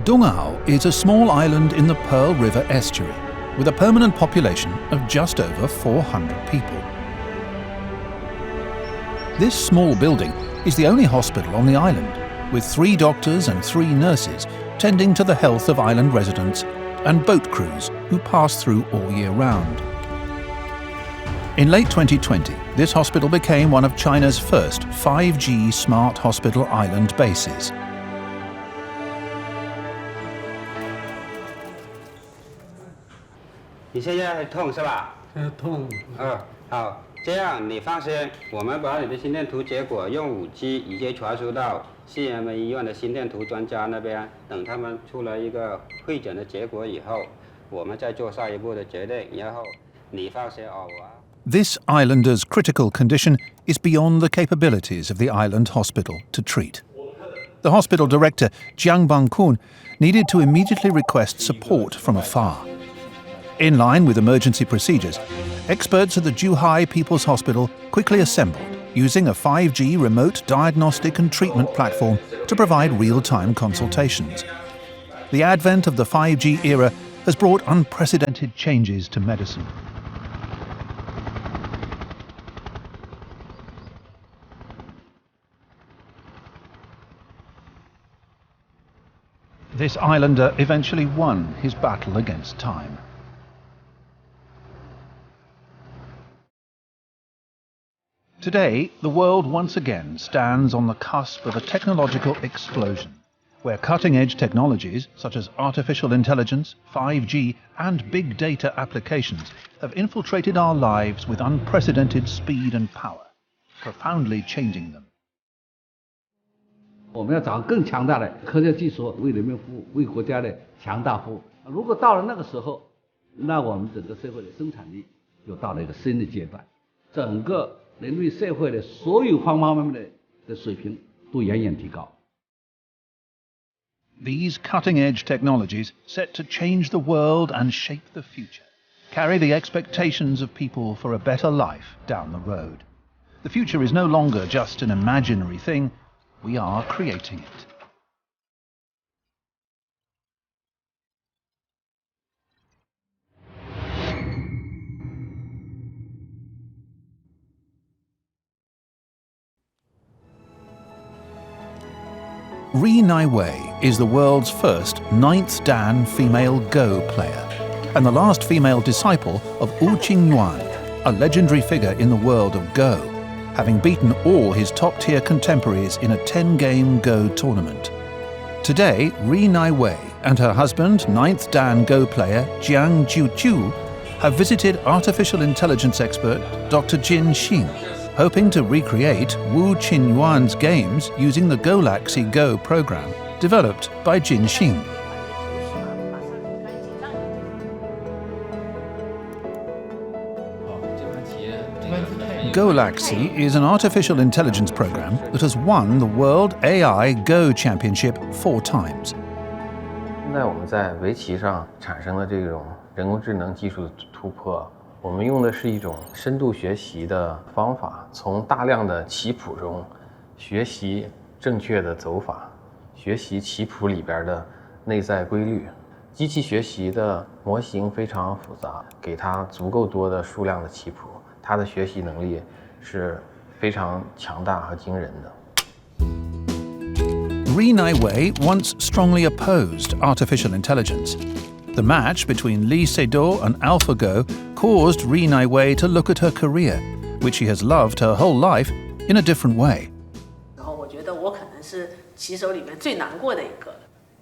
Dongao is a small island in the Pearl River estuary with a permanent population of just over 400 people. This small building is the only hospital on the island, with 3 doctors and 3 nurses tending to the health of island residents and boat crews who pass through all year round. In late 2020, this hospital became one of China's first 5G smart hospital island bases. 你现在还痛是吧？痛。好，这样你放心，我们把你的心电图结果用5G 已经传输到西安门医院的心电图专家那边，等他们出了一个会诊的结果以后，我们再做下一步的决定。然后你放心哦，我。 This islander's critical condition is beyond the capabilities of the island hospital to treat. The hospital director, Jiang Bangkun, needed to immediately request support from afar. In line with emergency procedures, experts at the Zhuhai People's Hospital quickly assembled, using a 5G remote diagnostic and treatment platform to provide real-time consultations. The advent of the 5G era has brought unprecedented changes to medicine. This islander eventually won his battle against time. Today, the world once again stands on the cusp of a technological explosion, where cutting-edge technologies such as artificial intelligence, 5G, and big data applications have infiltrated our lives with unprecedented speed and power, profoundly changing them. 我们要找更强大的科学技术，为人民服务，为国家的强大服务。如果到了那个时候，那我们整个社会的生产力又到了一个新的阶段，整个人类社会的所有方方面面的水平都远远提高。 These cutting-edge technologies set to change the world and shape the future, carry the expectations of people for a better life down the road. The future is no longer just an imaginary thing. We are creating it. Ri Naiwei is the world's first 9th Dan female Go player, and the last female disciple of Wu Qingyuan, a legendary figure in the world of Go, having beaten all his top-tier contemporaries in a 10-game Go tournament. Today, Ri Naiwei and her husband, 9th Dan Go player Jiang Jiuqiu, have visited artificial intelligence expert Dr. Jin Xing, hoping to recreate Wu Qingyuan's games using the Galaxy Go program developed by Jin Xing. Galaxy is an artificial intelligence program that has won the World AI Go Championship 4 times. 现在我们在围棋上产生的这种人工智能技术突破，我们用的是一种深度学习的方法，从大量的棋谱中学习正确的走法，学习棋谱里边的内在规律。机器学习的模型非常复杂，给它足够多的数量的棋谱，它的学习能力是非常强大和惊人的。Ri Naiwei once strongly opposed artificial intelligence. The match between Li Seido and AlphaGo caused Ri Naiwei to look at her career, which she has loved her whole life, in a different way. 然后我觉得我可能是棋手里面最难过的一个。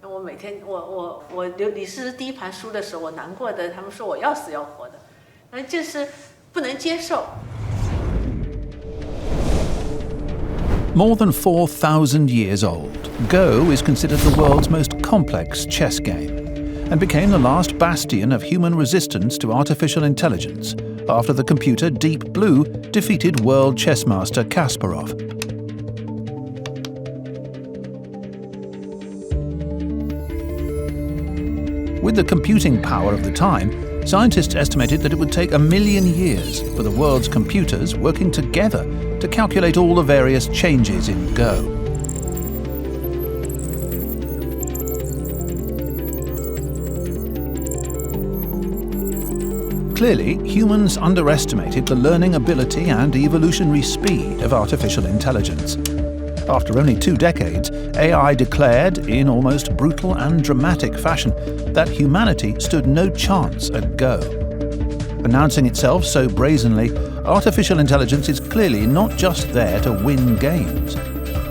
我每天我李世石第1盘输的时候，我难过的，他们说我要死要活的，就是不能接受。 More than 4,000 years old, Go is considered the world's most complex chess game and became the last bastion of human resistance to artificial intelligence after the computer Deep Blue defeated world chess master Kasparov. With the computing power of the time, scientists estimated that it would take 1 million years for the world's computers working together to calculate all the various changes in Go. Clearly, humans underestimated the learning ability and evolutionary speed of artificial intelligence. After only 2 decades, AI declared, in almost brutal and dramatic fashion, that humanity stood no chance at Go. Announcing itself so brazenly, artificial intelligence is clearly not just there to win games.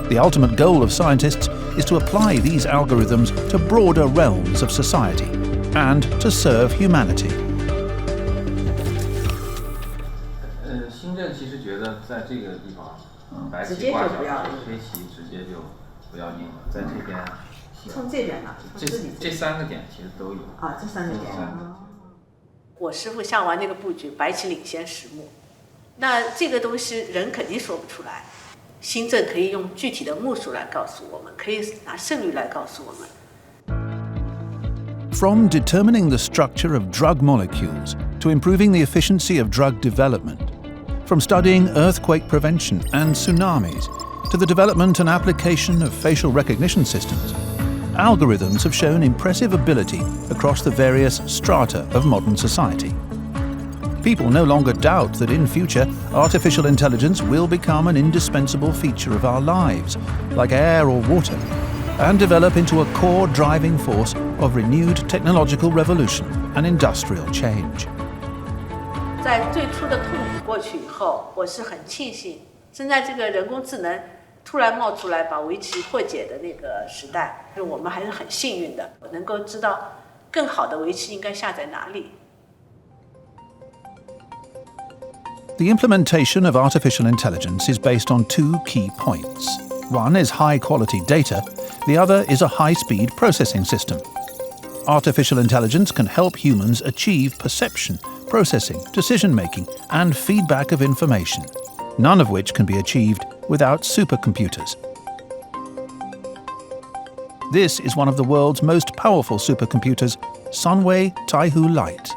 The ultimate goal of scientists is to apply these algorithms to broader realms of society and to serve humanity. 新政其实觉得在这个地方，白棋挂角，黑棋直接就不要应了，在这边。从这边呢？这3个点其实都有。啊，这3个点。我师傅下完那个布局，白棋领先10目，那这个东西人肯定说不出来。新政可以用具体的目数来告诉我们，可以拿胜率来告诉我们。From determining the structure of drug molecules to improving the efficiency of drug development, from studying earthquake prevention and tsunamis to the development and application of facial recognition systems, algorithms have shown impressive ability across the various strata of modern society. People no longer doubt that in future, artificial intelligence will become an indispensable feature of our lives, like air or water, and develop into a core driving force of renewed technological revolution and industrial change. 在最初的痛苦过去以后，我是很庆幸，现在这个人工智能突然冒出来，把围棋破解的那个时代，我们还是很幸运的，能够知道更好的围棋应该下在哪里。The implementation of artificial intelligence is based on 2 key points. One is high-quality data, the other is a high-speed processing system. Artificial intelligence can help humans achieve perception, processing, decision-making, and feedback of information, none of which can be achieved without supercomputers. This is one of the world's most powerful supercomputers, Sunway Taihu Lite.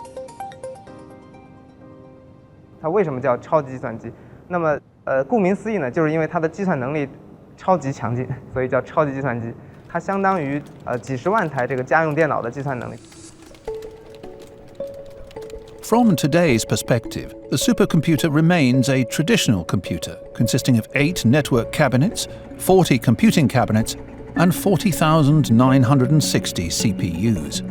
它为什么叫超级计算机？那么，顾名思义呢，就是因为它的计算能力超级强劲，所以叫超级计算机。它相当于几十万台这个家用电脑的计算能力。From today's perspective, the supercomputer remains a traditional computer consisting of 8 network cabinets, 40 computing cabinets, and 40,960 CPUs.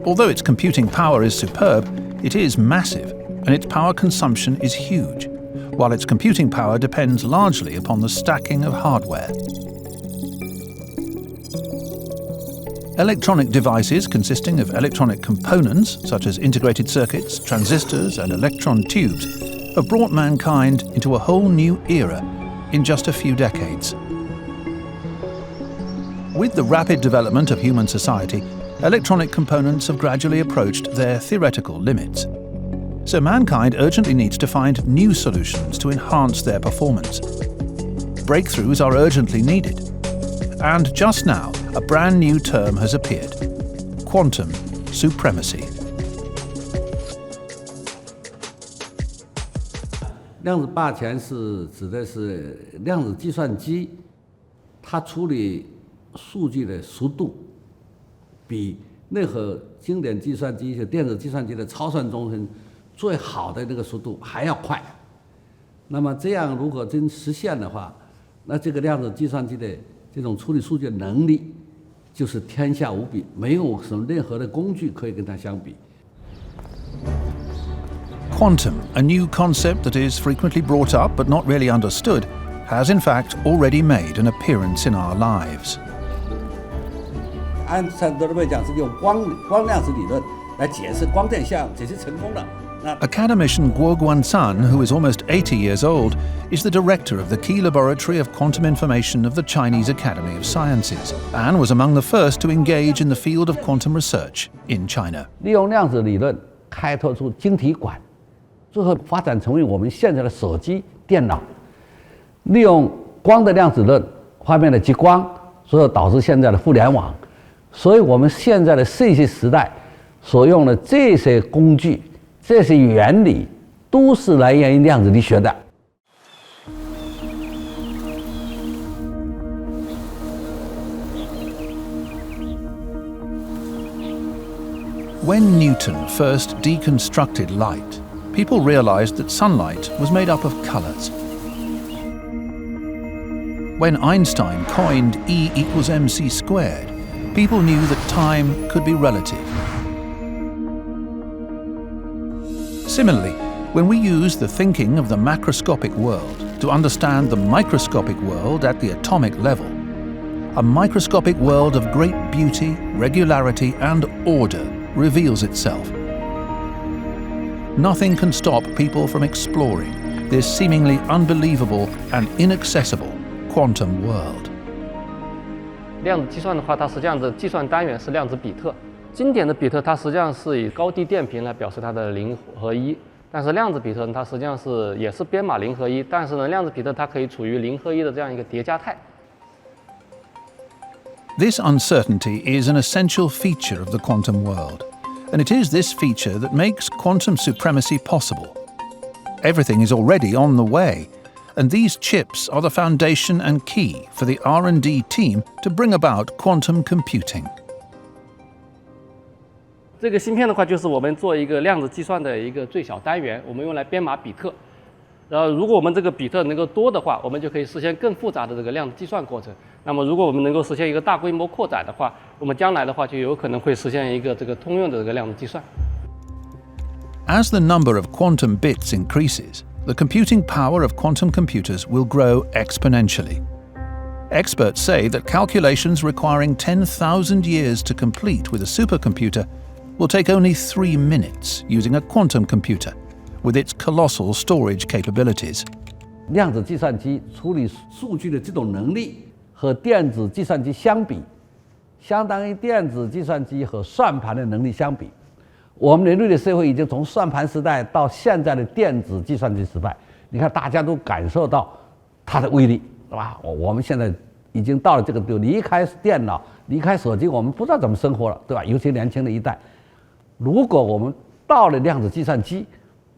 Although its computing power is superb, it is massive, and its power consumption is huge, while its computing power depends largely upon the stacking of hardware. Electronic devices consisting of electronic components, such as integrated circuits, transistors, and electron tubes, have brought mankind into a whole new era in just a few decades. With the rapid development of human society, electronic components have gradually approached their theoretical limits. So mankind urgently needs to find new solutions to enhance their performance. Breakthroughs are urgently needed. And just now, a brand new term has appeared: quantum supremacy. 量子霸权是指的是量子计算机，它处理数据的速度比任何经典计算机就电子计算机的超算中心最好的那个速度还要快。那么这样如果真实现的话，那这个量子计算机的这种处理数据的能力就是天下无比，没有什么任何的工具可以跟它相比。Quantum, a new concept that is frequently brought up but not really understood, has in fact already made an appearance in our lives. 按照德瑞讲是用光量子理论来解释光电效应，解释成功了。Academician Guo Guanzan, who is almost 80 years old, is the director of the key laboratory of quantum information of the Chinese Academy of Sciences, and was among the first to engage in the field of quantum research in China. 利用量子理论开拓出晶体管，最后发展成为我们现在的手机、电脑。利用光的量子论发明了极光，所以导致现在的互联网。所以我们现在的信息时代所用的这些工具、这些原理，都是来源于量子力学的。When Newton first deconstructed light, people realized that sunlight was made up of colors. When Einstein coined E equals mc squared, people knew that time could be relative. Similarly, when we use the thinking of the macroscopic world to understand the microscopic world at the atomic level, a microscopic world of great beauty, regularity, and order reveals itself. Nothing can stop people from exploring this seemingly unbelievable and inaccessible quantum world. 量子计算的话，它实际上的计算单元是量子比特。经典的比特它实际上是以高低电平来表示它的零和一，但是量子比特呢，它实际上也是编码零和一，但是呢，量子比特它可以处于零和一的这样一个叠加态。This uncertainty is an essential feature of the quantum world, and it is this feature that makes quantum supremacy possible. Everything is already on the way, and these chips are the foundation and key for the R&D team to bring about quantum computing. 这个芯片的话，就是我们做一个量子计算的一个最小单元，我们用来编码比特。然后，如果我们这个比特能够多的话，我们就可以实现更复杂的这个量子计算过程。那么，如果我们能够实现一个大规模扩展的话，我们将来的话就有可能会实现一个这个通用的这个量子计算。As the number of quantum bits increases, the computing power of quantum computers will grow exponentially. Experts say that calculations requiring 10,000 years to complete with a supercomputer will take only 3 minutes using a quantum computer, with its colossal storage capabilities. 量子计算机处理数据的这种能力和电子计算机相比，相当于电子计算机和算盘的能力相比。我们人类的社会已经从算盘时代到现在的电子计算机时代，你看大家都感受到它的威力，是吧？我们现在已经到了这个地步，离开电脑、离开手机，我们不知道怎么生活了，对吧？尤其年轻的一代，如果我们到了量子计算机，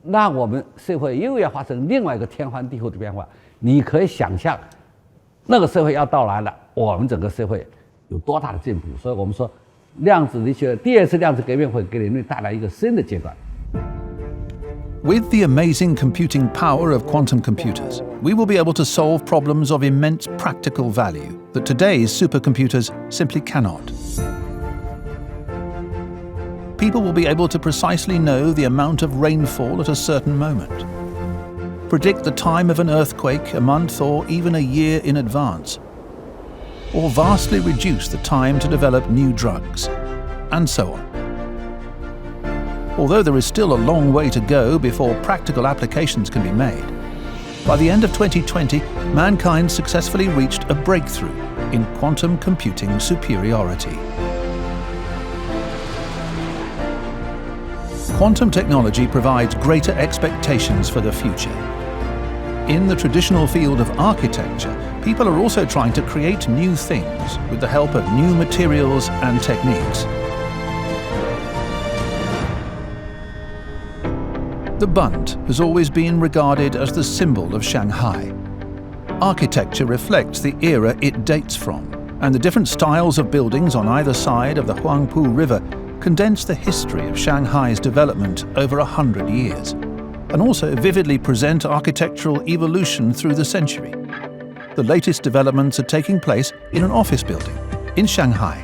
那我们社会又要发生另外一个天翻地覆的变化。你可以想象，那个社会要到来了，我们整个社会有多大的进步？所以我们说，量子力学第二次量子革命会给人类带来一个新的阶段。With the amazing computing power of quantum computers, we will be able to solve problems of immense practical value that today's supercomputers simply cannot. People will be able to precisely know the amount of rainfall at a certain moment, predict the time of an earthquake a month or even a year in advance, or vastly reduce the time to develop new drugs, and so on. Although there is still a long way to go before practical applications can be made, by the end of 2020, mankind successfully reached a breakthrough in quantum computing superiority. Quantum technology provides greater expectations for the future. In the traditional field of architecture, people are also trying to create new things with the help of new materials and techniques. The Bund has always been regarded as the symbol of Shanghai. Architecture reflects the era it dates from, and the different styles of buildings on either side of the Huangpu River condense the history of Shanghai's development over 100 years, and also vividly present architectural evolution through the century. The latest developments are taking place in an office building in Shanghai.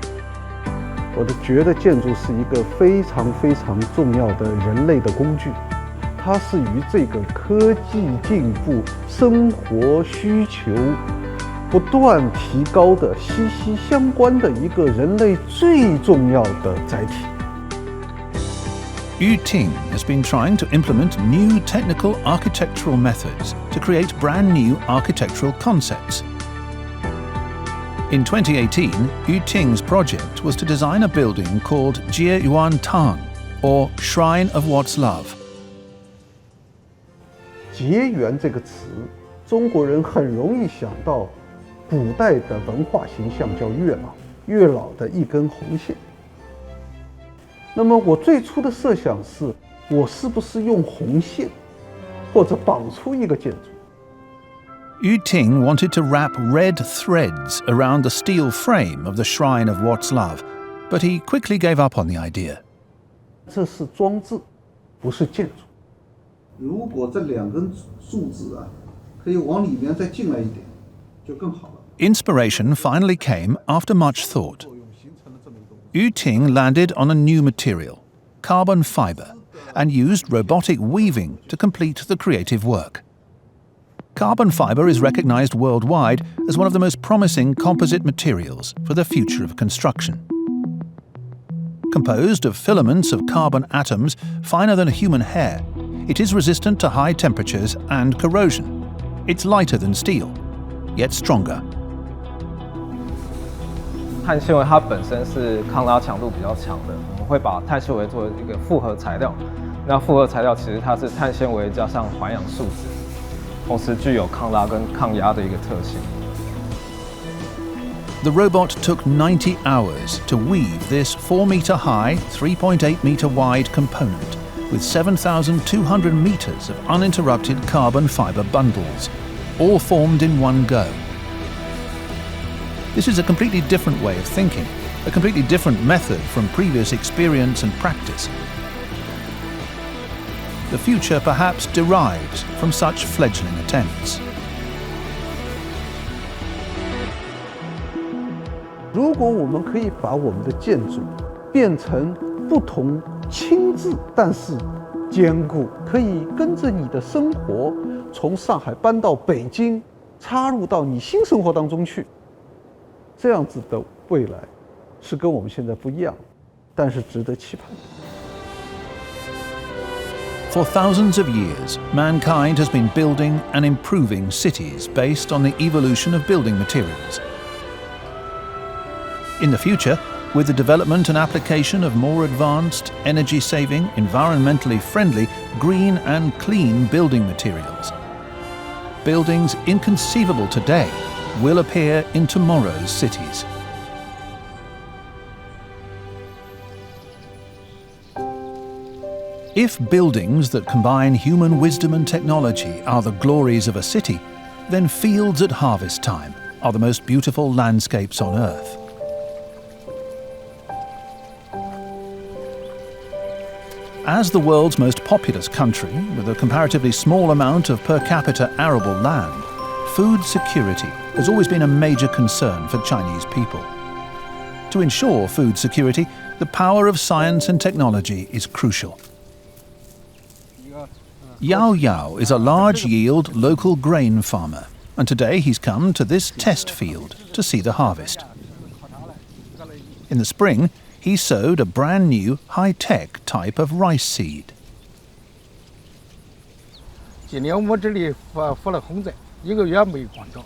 我觉得建筑是一个非常非常重要的人类的工具，它是与这个科技进步、生活需求不断提高的息息相关的一个人类最重要的载体。Yu Ting has been trying to implement new technical architectural methods to create brand new architectural concepts. In 2018, Yu Ting's project was to design a building called Jie Yuan Tang, or Shrine of What's Love. 结缘这个词，中国人很容易想到古代的文化形象叫月老，月老的一根红线。那么我最初的设想是，我是不是用红线，或者绑出一个建筑。Yu Ting wanted to wrap red threads around the steel frame of the Shrine of What's Love, but he quickly gave up on the idea. 这是装置，不是建筑。如果这2根柱子啊，可以往里面再进来一点，就更好了。Inspiration finally came after much thought. Yu Ting landed on a new material, carbon fiber, and used robotic weaving to complete the creative work. Carbon fiber is recognized worldwide as one of the most promising composite materials for the future of construction. Composed of filaments of carbon atoms finer than a human hair, it is resistant to high temperatures and corrosion. It's lighter than steel, yet stronger. 碳纤维它本身是抗拉强度比较强的，我们会把碳纤维作为一个复合材料。那复合材料其实它是碳纤维加上环氧树脂，同时具有抗拉跟抗压的一个特性。The robot took 90 hours to weave this 4-meter high, 3.8-meter wide component with 7,200 meters of uninterrupted carbon fiber bundles, all formed in one go. This is a completely different way of thinking, a completely different method from previous experience and practice. The future perhaps derives from such fledgling attempts. 如果我们可以把我们的建筑变成不同轻质但是坚固，可以跟着你的生活从上海搬到北京，插入到你新生活当中去，这样子的未来是跟我们现在不一样，但是值得期盼。For thousands of years, mankind has been building and improving cities based on the evolution of building materials. In the future, with the development and application of more advanced, energy-saving, environmentally friendly, green and clean building materials, buildings inconceivable today will appear in tomorrow's cities. If buildings that combine human wisdom and technology are the glories of a city, then fields at harvest time are the most beautiful landscapes on Earth. As the world's most populous country, with a comparatively small amount of per capita arable land, food security has always been a major concern for Chinese people. To ensure food security, the power of science and technology is crucial. Yao Yao is a large-yield local grain farmer, and today he's come to this test field to see the harvest. In the spring, he sowed a brand new high-tech type of rice seed. 今年我们这里发了洪灾，1个月没有光照，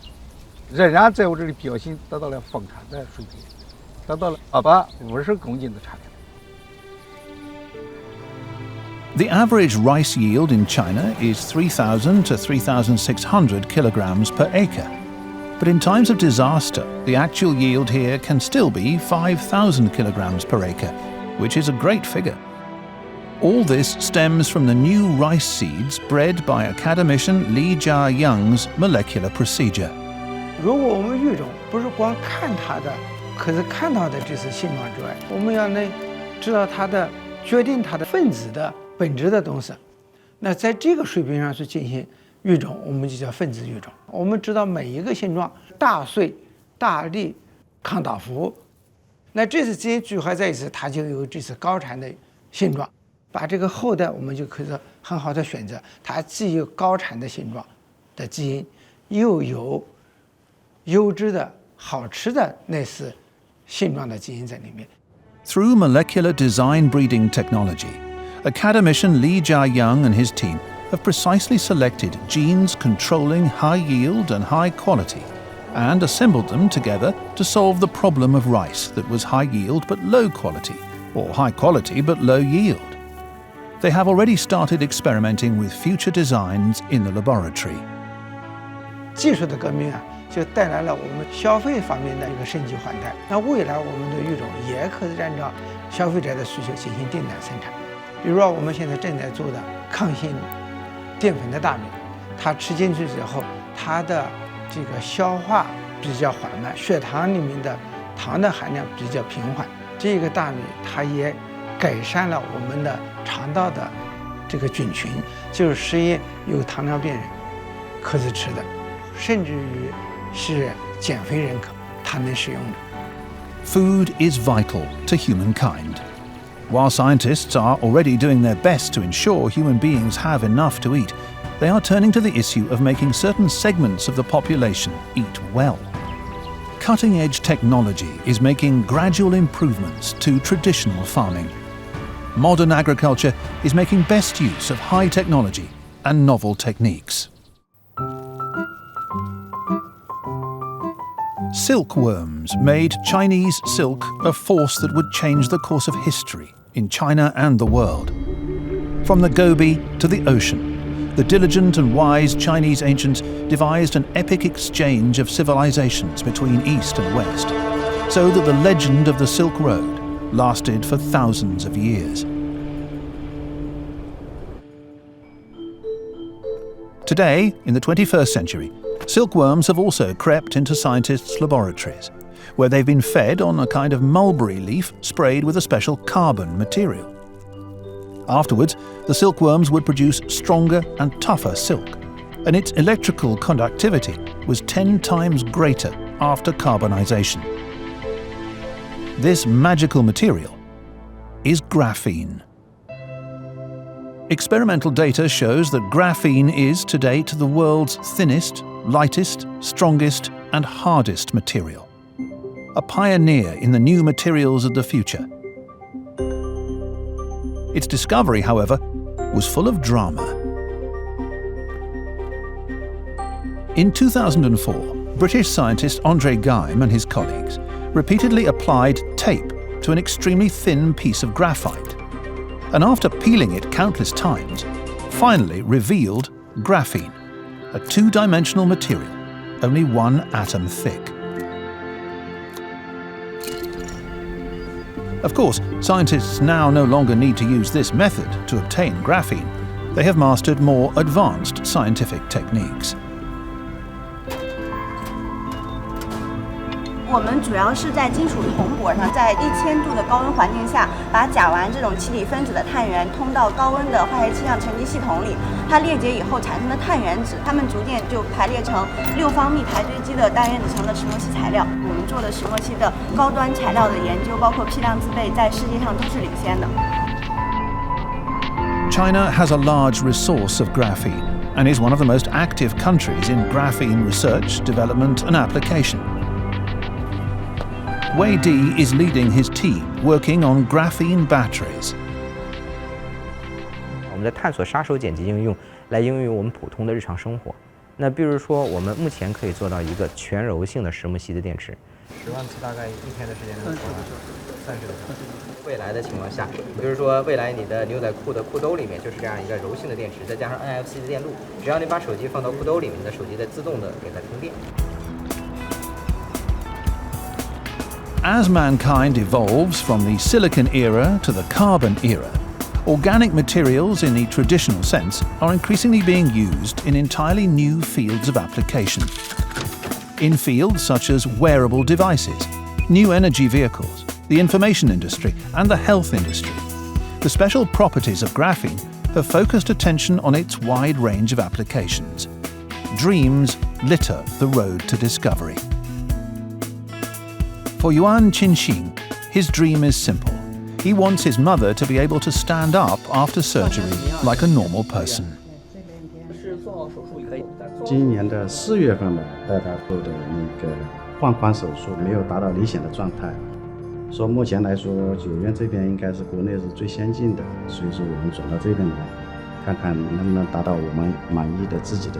仍然在我这里表现得到了丰产的水平，达到了250公斤的产量。 The average rice yield in China is 3,000 to 3,600 kilograms per acre. But in times of disaster, the actual yield here can still be 5,000 kilograms per acre, which is a great figure. All this stems from the new rice seeds bred by academician Li Jiayang's molecular procedure. 如果我们育种不是光看它的，可是看到的就是性状之外，我们要能知道它的决定它的分子的本质的东西。那在这个水平上去进行育种，我们就叫分子育种。我们知道每一个性状，大穗、大粒、抗倒伏，那这次基因聚合在一起，它就有这次高产的性状。把这个后代我们就可以很好的选择，它既有高产的性状的基因，又有优质的好吃的类似性状的基因在里面。Through molecular design breeding technology, academician Li Jiayang and his team have precisely selected genes controlling high yield and high quality and assembled them together to solve the problem of rice that was high yield but low quality, or high quality but low yield. They have already started experimenting with future designs in the laboratory. 技术的革命啊，就带来了我们消费方面的一个升级换代。那未来我们的育种也可以按照消费者的需求进行定点生产。比如说我们现在正在做的抗性淀粉的大米，它吃进去之后，它的这个消化比较缓慢，血糖里面的糖的含量比较平缓。这个大米它也改善了我们的肠道的这个菌群，就是实验有糖尿病人可以吃的，甚至于是减肥人他能使用的。Food is vital to humankind. While scientists are already doing their best to ensure human beings have enough to eat, they are turning to the issue of making certain segments of the population eat well. Cutting-edge technology is making gradual improvements to traditional farming. Modern agriculture is making best use of high technology and novel techniques. Silkworms made Chinese silk a force that would change the course of history in China and the world. From the Gobi to the ocean, the diligent and wise Chinese ancients devised an epic exchange of civilizations between East and West, so that the legend of the Silk Road lasted for thousands of years. Today, in the 21st century, silkworms have also crept into scientists' laboratories, where they've been fed on a kind of mulberry leaf sprayed with a special carbon material. Afterwards, the silkworms would produce stronger and tougher silk, and its electrical conductivity was 10 times greater after carbonization. This magical material is graphene. Experimental data shows that graphene is, to date, the world's thinnest, lightest, strongest, and hardest material. A pioneer in the new materials of the future. Its discovery, however, was full of drama. In 2004, British scientist Andre Geim and his colleagues repeatedly applied tape to an extremely thin piece of graphite, and after peeling it countless times, finally revealed graphene, a two-dimensional material, only one atom thick. Of course, scientists now no longer need to use this method to obtain graphene. They have mastered more advanced scientific techniques. 我们主要是在金属铜箔上，在1000度的高温环境下，把甲烷这种气体分子的碳源通到高温的化学气象沉积系统里，它裂解以后产生的碳原子，它们逐渐就排列成6方密排堆积的单原子层的石墨烯材料。我们做的石墨烯的高端材料的研究，包括批量自备，在世界上都是领先的。China has a large resource of graphene and is one of the most active countries in graphene research, development and application. Wei Di is leading his team working on graphene batteries. 我们在探索杀手锏级应用，来应用我们普通的日常生活。那比如说，我们目前可以做到一个全柔性的石墨烯的电池，10万次大概1天的时间能做完30个小时。未来的情况下，比如说未来你的牛仔裤的裤兜里面就是这样一个柔性的电池，再加上 NFC 的电路，只要你把手机放到裤兜里面，你的手机在自动的给它充电。 As mankind evolves from the silicon era to the carbon era, organic materials in the traditional sense are increasingly being used in entirely new fields of application. In fields such as wearable devices, new energy vehicles, the information industry and the health industry, the special properties of graphene have focused attention on its wide range of applications. Dreams litter the road to discovery. For Yuan Qinxing, his dream is simple. He wants his mother to be able to stand up after surgery like a normal person. 今年的4月份呢，带他做的那个放髋手术没有达到理想的状态，说目前来说，九院这边应该是国内是最先进的，所以说我们转到这边来，看看能不能达到我们满意的自己的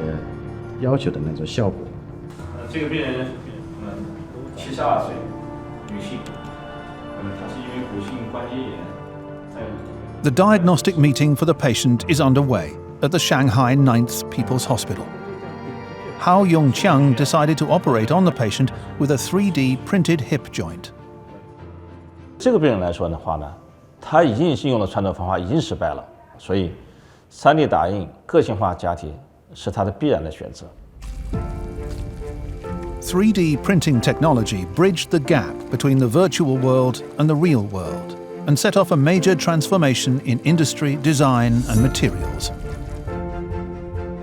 要求的那种效果。这个病人，72岁。 女性，她是因为骨性关节炎。The diagnostic meeting for the patient is underway at the Shanghai 9th People's Hospital. Hao Yongqiang decided to operate on the patient with a 3D printed hip joint. 这个病人来说的话呢，他已经是用了传统方法，已经失败了，所以3D 打印个性化假体是他的必然的选择。 3D printing technology bridged the gap between the virtual world and the real world. and set off a major transformation in industry, design, and materials.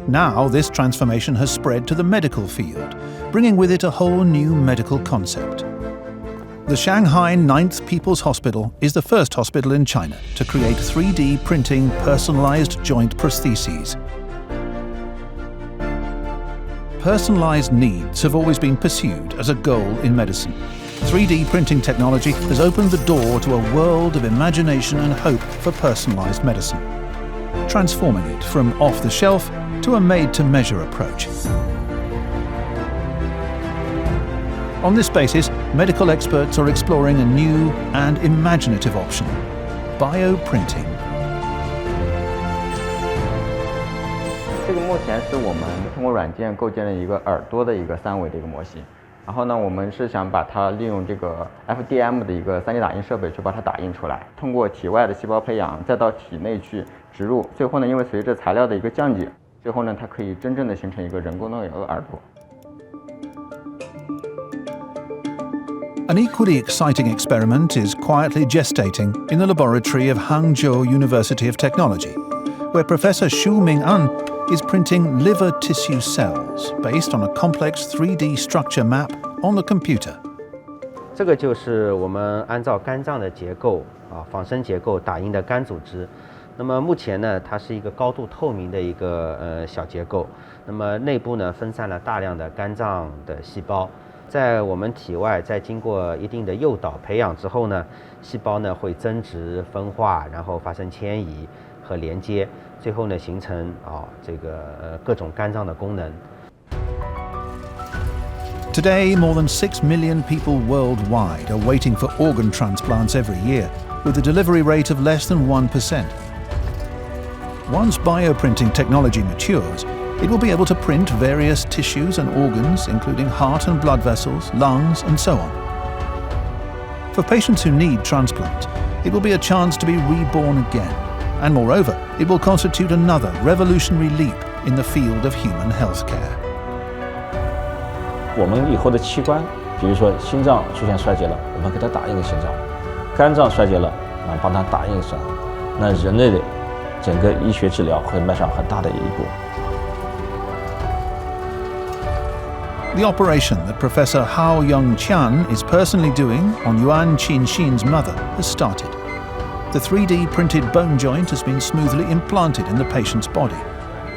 Now, this transformation has spread to the medical field, bringing with it a whole new medical concept. The Shanghai 9th People's Hospital is the first hospital in China to create 3D printing personalized joint prostheses. Personalized needs have always been pursued as a goal in medicine. 3D printing technology has opened the door to a world of imagination and hope for personalized medicine, transforming it from off-the-shelf to a made-to-measure approach. On this basis, medical experts are exploring a new and imaginative option: bioprinting. 这个目前是我们通过软件构建了一个耳朵的一个3维的一个模型。然后呢，我们是想把它利用这个 FDM 的一个3D 打印设备去把它打印出来，通过体外的细胞培养，再到体内去植入。最后呢，因为随着材料的一个降解，最后呢，它可以真正的形成一个人工的耳朵。 An equally exciting experiment is quietly gestating in the laboratory of Hangzhou University of Technology, where Professor Xu Ming'an is printing liver tissue cells based on a complex 3D structure map on the computer. 这个就是我们按照肝脏的结构仿生结构打印的肝组织。那么目前呢，它是一个高度透明的一个小结构。那么内部呢分散了大量的肝脏的细胞。 在我们体外，在经过一定的诱导培养之后呢，细胞呢会增殖、分化，然后发生迁移和连接，最后呢形成各种肝脏的功能。 Today, more than 6 million people worldwide are waiting for organ transplants every year, with a delivery rate of less than 1%. Once bioprinting technology matures, it will be able to print various tissues and organs, including heart and blood vessels, lungs, and so on. For patients who need transplant, it will be a chance to be reborn again, and moreover, it will constitute another revolutionary leap in the field of human healthcare. 我们以后的器官，比如说心脏出现衰竭了，我们给它打印个心脏；肝脏衰竭了，帮它打印一个肾。那人类的整个医学治疗会迈上很大的一步。 The operation that Professor Hao Yongqian is personally doing on Yuan Qinxin's mother has started. The 3D printed bone joint has been smoothly implanted in the patient's body,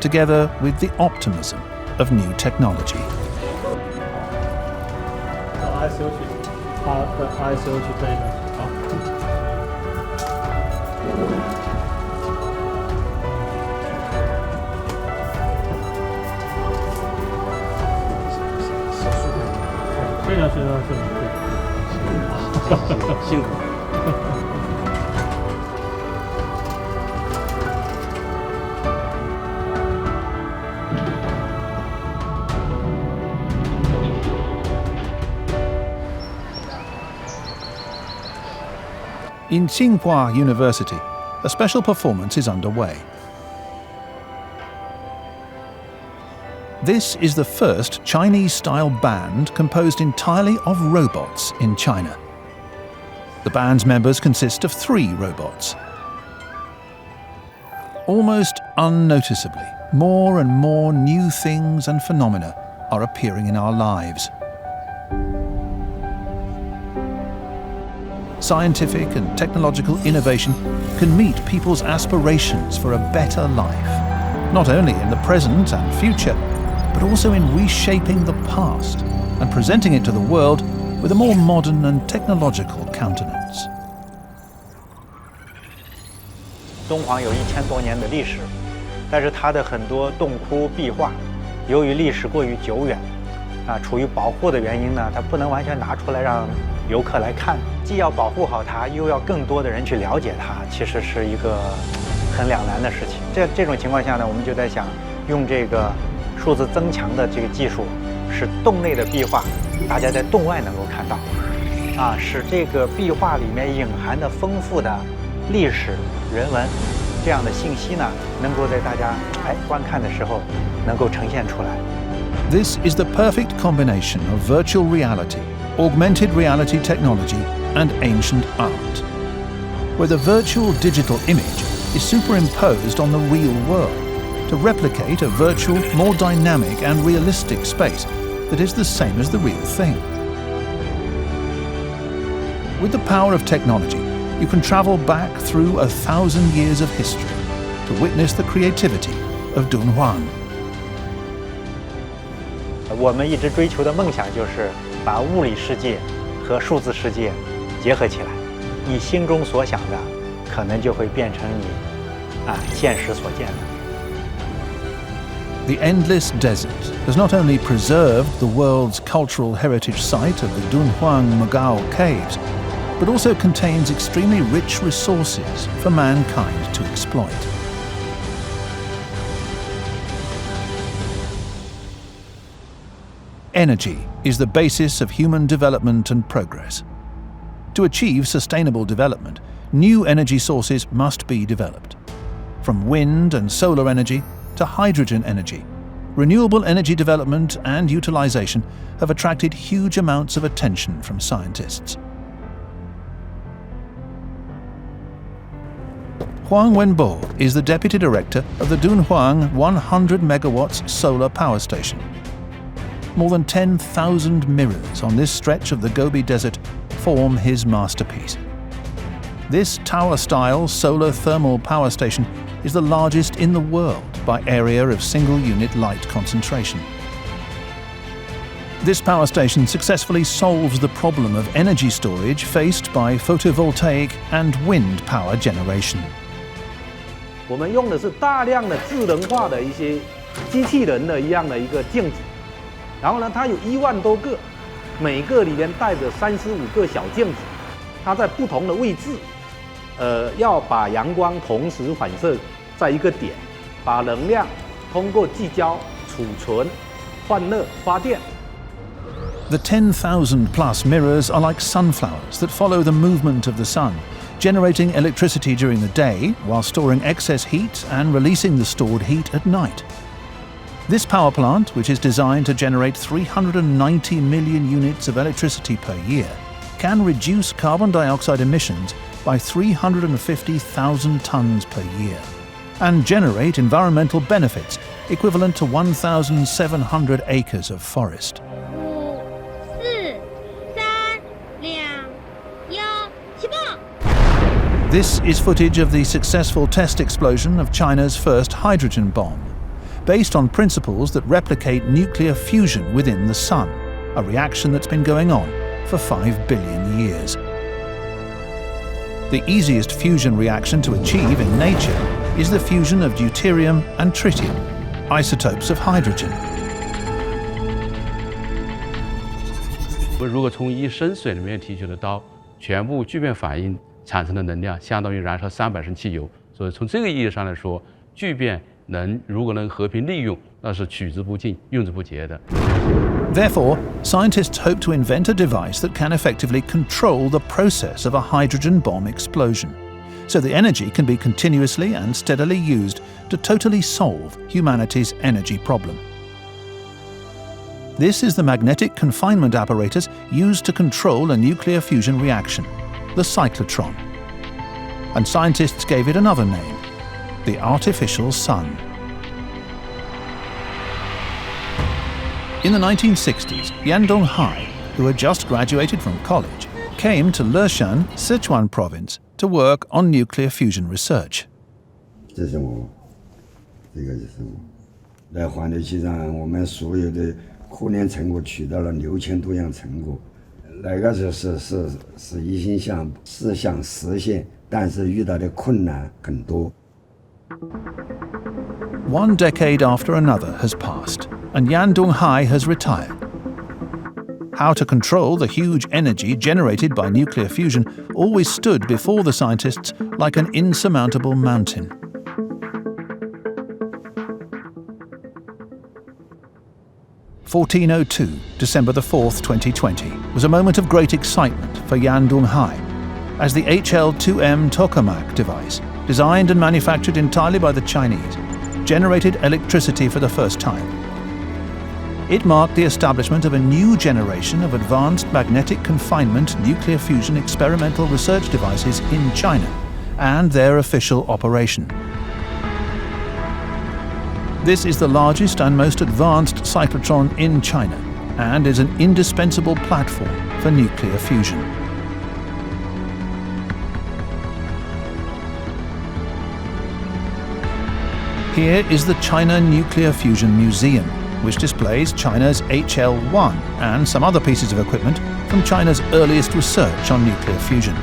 together with the optimism of new technology. ICO 去这个。 非常辛苦。In Tsinghua University, a special performance is underway. This is the first Chinese-style band composed entirely of robots in China. The band's members consist of 3 robots. Almost unnoticeably, more and more new things and phenomena are appearing in our lives. Scientific and technological innovation can meet people's aspirations for a better life, not only in the present and future, but also in reshaping the past and presenting it to the world with a more modern and technological countenance. 敦煌有1000多年的历史，但是它的很多洞窟壁画，由于历史过于久远，处于保护的原因呢，它不能完全拿出来让游客来看。既要保护好它，又要更多的人去了解它，其实是一个很两难的事情。这种情况下呢，我们就在想，用这个数字增强的这个技术，使洞内的壁画大家在洞外能够看到，使这个壁画里面隐含的丰富的历史人文这样的信息呢，能够在大家观看的时候能够呈现出来。This is the perfect combination of virtual reality, augmented reality technology, and ancient art. where the virtual digital image is superimposed on the real world to replicate a virtual, more dynamic and realistic space that is the same as the real thing. With the power of technology, you can travel back through 1,000 years of history to witness the creativity of Dunhuang. 我们一直追求的梦想就是把物理世界和数字世界结合起来，你心中所想的，可能就会变成你现实所见的。The endless desert has not only preserved the world's cultural heritage site of the Dunhuang Mogao caves, but also contains extremely rich resources for mankind to exploit. Energy is the basis of human development and progress. To achieve sustainable development, new energy sources must be developed. From wind and solar energy to hydrogen energy, renewable energy development and utilization have attracted huge amounts of attention from scientists. Huang Wenbo is the Deputy Director of the Dunhuang 100 megawatts solar power station. More than 10,000 mirrors on this stretch of the Gobi Desert form his masterpiece. This tower-style solar thermal power station is the largest in the world by area of single-unit light concentration. This power station successfully solves the problem of energy storage faced by photovoltaic and wind power generation. 我们用的是大量的智能化的一些机器人的一样的一个镜子，然后呢，它有1万多个，每个里面带着35个小镜子，它在不同的位置，要把阳光同时反射在一个点，把能量通过聚焦、储存、换热、发电。 The 10,000 plus mirrors are like sunflowers that follow the movement of the sun, generating electricity during the day while storing excess heat and releasing the stored heat at night. This power plant, which is designed to generate 390 million units of electricity per year, can reduce carbon dioxide emissions by 350,000 tons per year and generate environmental benefits equivalent to 1,700 acres of forest. This is footage of the successful test explosion of China's first hydrogen bomb, based on principles that replicate nuclear fusion within the sun, a reaction that's been going on for 5 billion years. The easiest fusion reaction to achieve in nature is the fusion of deuterium and tritium, isotopes of hydrogen. 如果从一升水里面提取的刀，全部聚变反应 产生的能量相当于燃烧300升汽油，所以从这个意义上来说，聚变如果能和平利用，那是取之不尽、用之不竭的。 Therefore, scientists hope to invent a device that can effectively control the process of a hydrogen bomb explosion, so the energy can be continuously and steadily used to totally solve humanity's energy problem. This is the magnetic confinement apparatus used to control a nuclear fusion reaction, the cyclotron. And scientists gave it another name, the artificial sun. In the 1960s, Yan Donghai, who had just graduated from college, came to Leshan, Sichuan province, to work on nuclear fusion research. 这是我，这个就是我。在环流器上，我们所有的科研成果取到了6000多样成果。 那个是一心想实现，但是遇到的困难很多。 One decade after another has passed, and Yan Donghai has retired. How to control the huge energy generated by nuclear fusion always stood before the scientists like an insurmountable mountain. (1402), December the 4th, 2020, was a moment of great excitement for Yan Donghai, as the HL2M tokamak device, designed and manufactured entirely by the Chinese, generated electricity for the first time. It marked the establishment of a new generation of advanced magnetic confinement nuclear fusion experimental research devices in China, and their official operation. This is the largest and most advanced cyclotron in China and is an indispensable platform for nuclear fusion. Here is the China Nuclear Fusion Museum, which displays China's HL-1 and some other pieces of equipment from China's earliest research on nuclear fusion.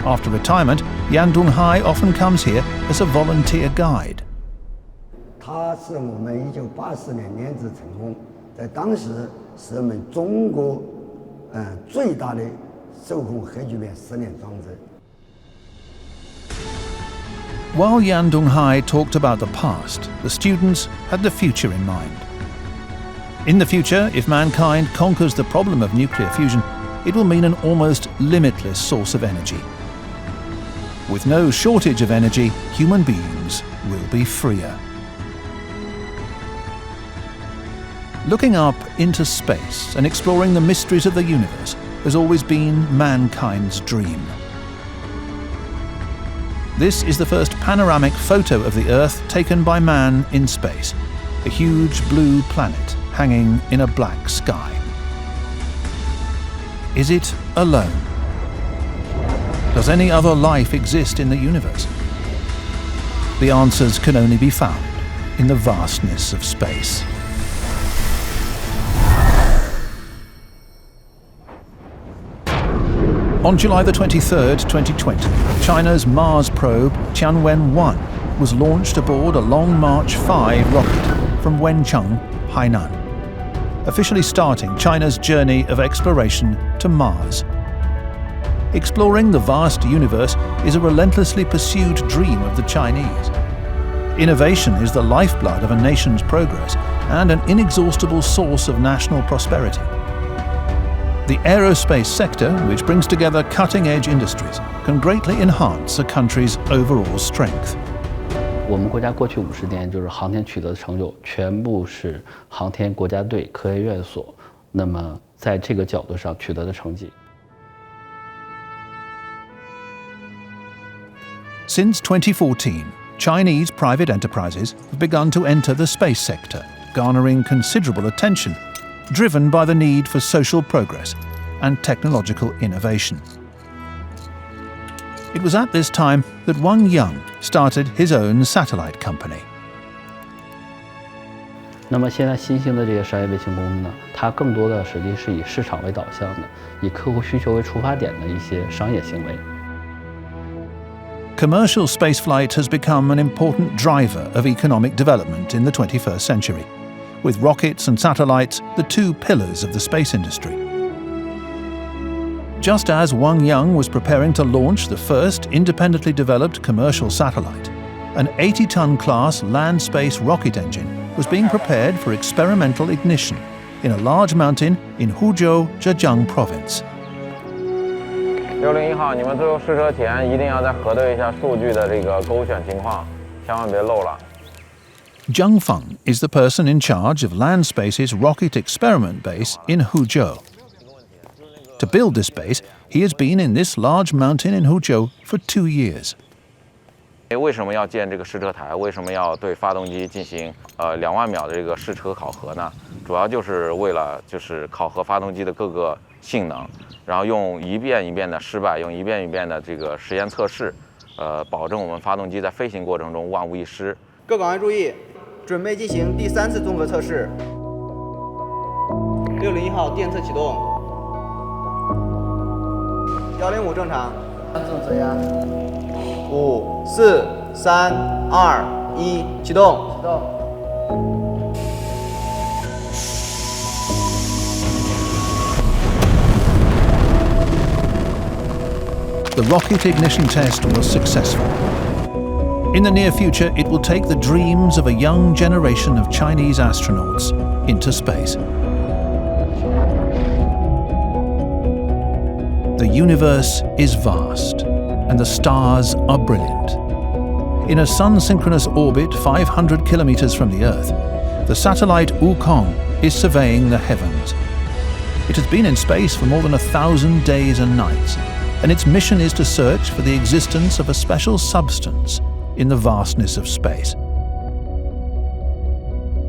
After retirement, Yan Donghai often comes here as a volunteer guide. 它是我们1980年研制成功，在当时是我们中国最大的受控核聚变实验装置。 While Yan Donghai talked about the past, the students had the future in mind. In the future, if mankind conquers the problem of nuclear fusion, it will mean an almost limitless source of energy. With no shortage of energy, human beings will be freer. Looking up into space and exploring the mysteries of the universe has always been mankind's dream. This is the first panoramic photo of the Earth taken by man in space, a huge blue planet hanging in a black sky. Is it alone? Does any other life exist in the universe? The answers can only be found in the vastness of space. On July the 23rd, 2020, China's Mars probe Tianwen-1 was launched aboard a Long March 5 rocket from Wencheng, Hainan, officially starting China's journey of exploration to Mars. Exploring the vast universe is a relentlessly pursued dream of the Chinese. Innovation is the lifeblood of a nation's progress and an inexhaustible source of national prosperity. The aerospace sector, which brings together cutting-edge industries, can greatly enhance a country's overall strength. 我们国家过去50年就是航天取得的成就，全部是航天国家队科学院所那么在这个角度上取得的成绩。 Since 2014, Chinese private enterprises have begun to enter the space sector, garnering considerable attention, driven by the need for social progress and technological innovation. It was at this time that Wang Yang started his own satellite company. 那么现在新兴的这些商业卫星公司呢，它更多的实际是以市场为导向的，以客户需求为出发点的一些商业行为。 Commercial spaceflight has become an important driver of economic development in the 21st century, with rockets and satellites the two pillars of the space industry. Just as Wang Yang was preparing to launch the first independently developed commercial satellite, an 80-ton class land-space rocket engine was being prepared for experimental ignition in a large mountain in Huzhou, Zhejiang Province. 601号，你们最后试车前一定要再核对一下数据的这个勾选情况，千万别漏了。 Zhang Feng is the person in charge of Landspace's rocket experiment base in Huzhou. To build this base, he has been in this large mountain in Huzhou for 2 years. 为什么要建这个试车台？为什么要对发动机进行2万秒的这个试车考核呢？主要就是为了考核发动机的各个性能，然后用一遍一遍的失败，用一遍一遍的这个实验测试，保证我们发动机在飞行过程中万无一失。各岗位注意，准备进行第3次综合测试。601号电测启动。105正常。正则压。5、4、3、2、1，启动。启动。 The rocket ignition test was successful. In the near future, it will take the dreams of a young generation of Chinese astronauts into space. The universe is vast, and the stars are brilliant. In a sun-synchronous orbit 500 kilometers from the Earth, the satellite Wukong is surveying the heavens. It has been in space for more than 1,000 days and nights, and its mission is to search for the existence of a special substance in the vastness of space.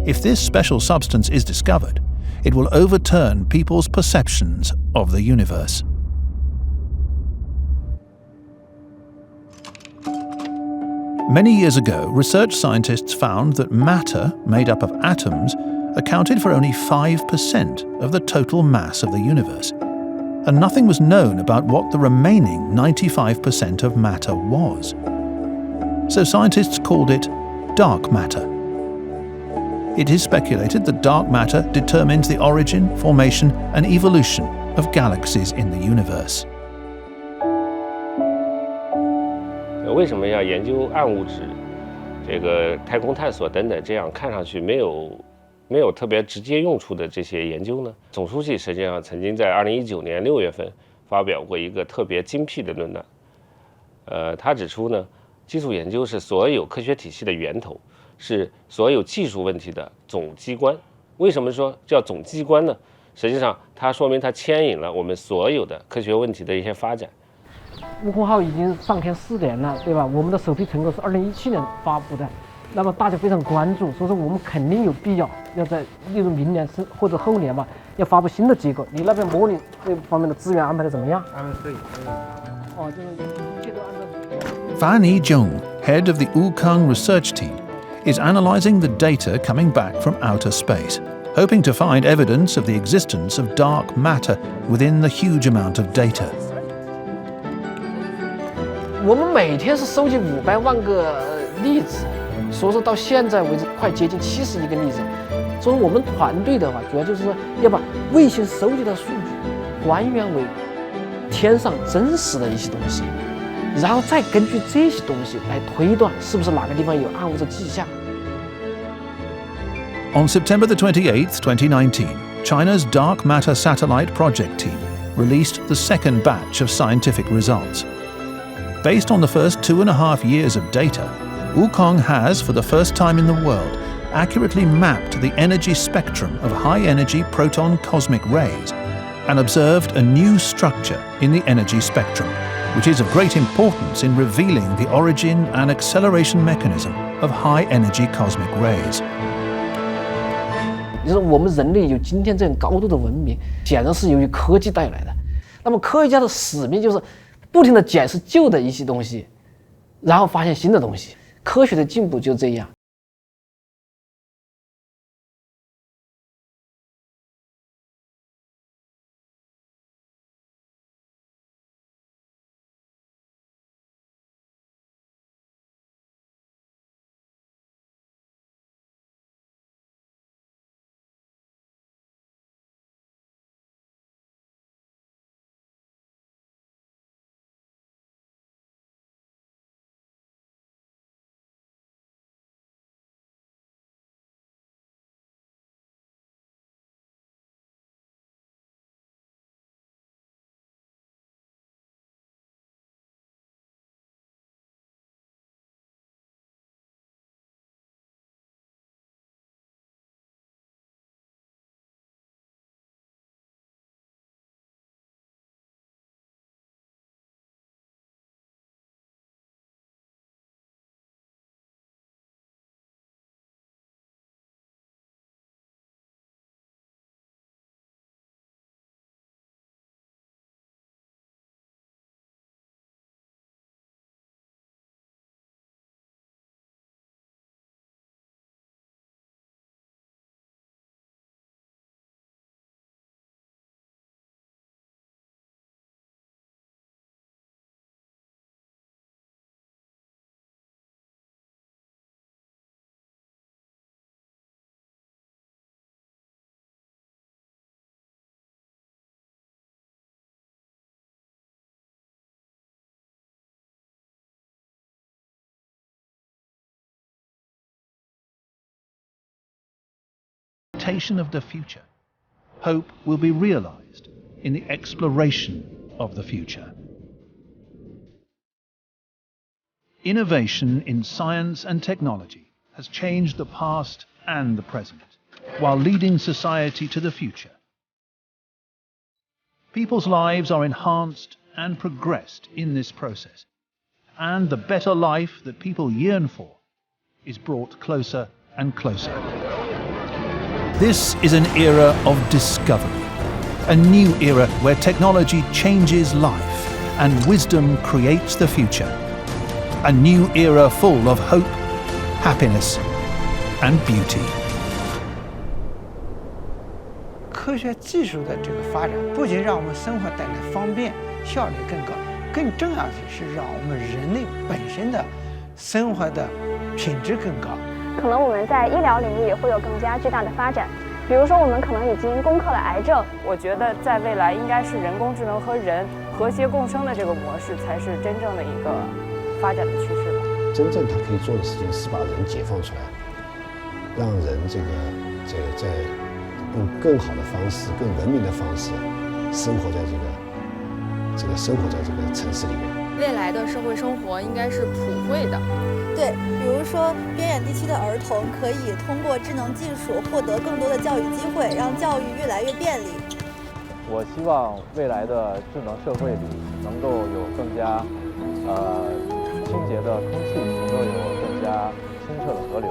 If this special substance is discovered, it will overturn people's perceptions of the universe. Many years ago, research scientists found that matter, made up of atoms, accounted for only 5% of the total mass of the universe, and nothing was known about what the remaining 95% of matter was. So scientists called it dark matter. It is speculated that dark matter determines the origin, formation, and evolution of galaxies in the universe. 为什么要研究暗物质、这个太空探索等等这样看上去没有特别直接用处的这些研究呢？总书记实际上曾经在2019年6月份发表过一个特别精辟的论断。他指出呢，基础研究是所有科学体系的源头，是所有技术问题的总机关。为什么说叫总机关呢？实际上，它说明它牵引了我们所有的科学问题的一些发展。悟空号已经上天4年了，对吧？我们的首批成果是2017年发布的，那么大家非常关注，所以说我们肯定有必要要在例如明年或者后年吧，要发布新的结果。你那边模拟这方面的资源安排的怎么样？对。哦，就是一切都按照。Fan Yizhong, head of the Wukong research team, is analyzing the data coming back from outer space, hoping to find evidence of the existence of dark matter within the huge amount of data. 我们每天是收集500万个粒子，所以说到现在为止快接近70亿个粒子。所以我们团队的话，主要就是说要把卫星收集的数据还原为天上真实的一些东西，然后再根据这些东西来推断是不是哪个地方有暗物质迹象。On September the 28th, 2019, China's Dark Matter Satellite Project team released the second batch of scientific results. Based on the first 2.5 years of data, Wukong has, for the first time in the world, accurately mapped the energy spectrum of high-energy proton cosmic rays and observed a new structure in the energy spectrum, which is of great importance in revealing the origin and acceleration mechanism of high-energy cosmic rays. 就是我们人类有今天这样高度的文明，显然是由于科技带来的。那么科学家的使命就是不停地检视旧的一些东西，然后发现新的东西。科学的进步就这样。Of the future. Hope will be realized in the exploration of the future. Innovation in science and technology has changed the past and the present, while leading society to the future. People's lives are enhanced and progressed in this process, and the better life that people yearn for is brought closer and closer. This is an era of discovery, a new era where technology changes life and wisdom creates the future. A new era full of hope, happiness, and beauty. 科学技术的这个发展，不仅让我们生活带来方便、效率更高，更重要的是让我们人类本身的生活的品质更高。可能我们在医疗领域也会有更加巨大的发展，比如说我们可能已经攻克了癌症。我觉得在未来应该是人工智能和人和谐共生的这个模式才是真正的一个发展的趋势吧。真正它可以做的事情是把人解放出来，让人在用更好的方式、更文明的方式生活在生活在这个城市里面。未来的社会生活应该是普惠的。对，比如说边远地区的儿童可以通过智能技术获得更多的教育机会，让教育越来越便利。我希望未来的智能社会里能够有更加清洁的空气，能够有更加清澈的河流。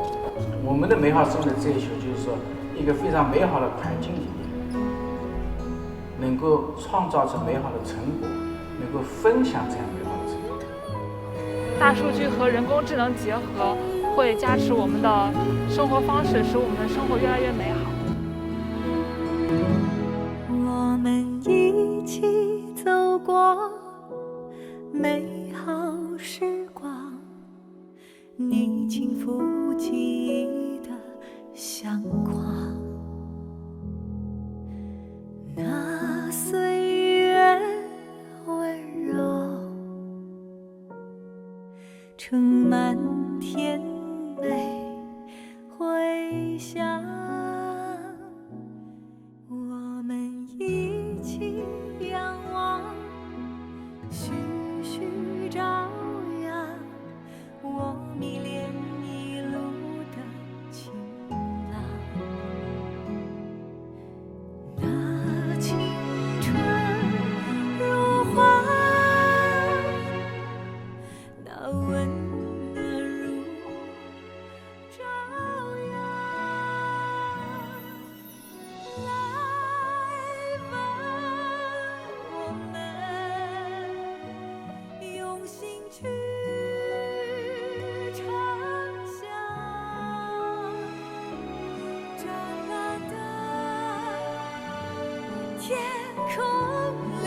我们的美好生活的追求就是说，一个非常美好的环境里面，能够创造出美好的成果，能够分享这样美好的成果。大数据和人工智能结合，会加持我们的生活方式，使我们的生活越来越美好。我们一起走过美好时光，你轻抚记忆的相框，那岁月温柔，盛满甜美回响。我们一起仰望，徐徐朝阳，我迷恋一路的晴朗。那青春如花，那温暖如朝阳。来吧，我们用心去畅想，湛蓝的天空里。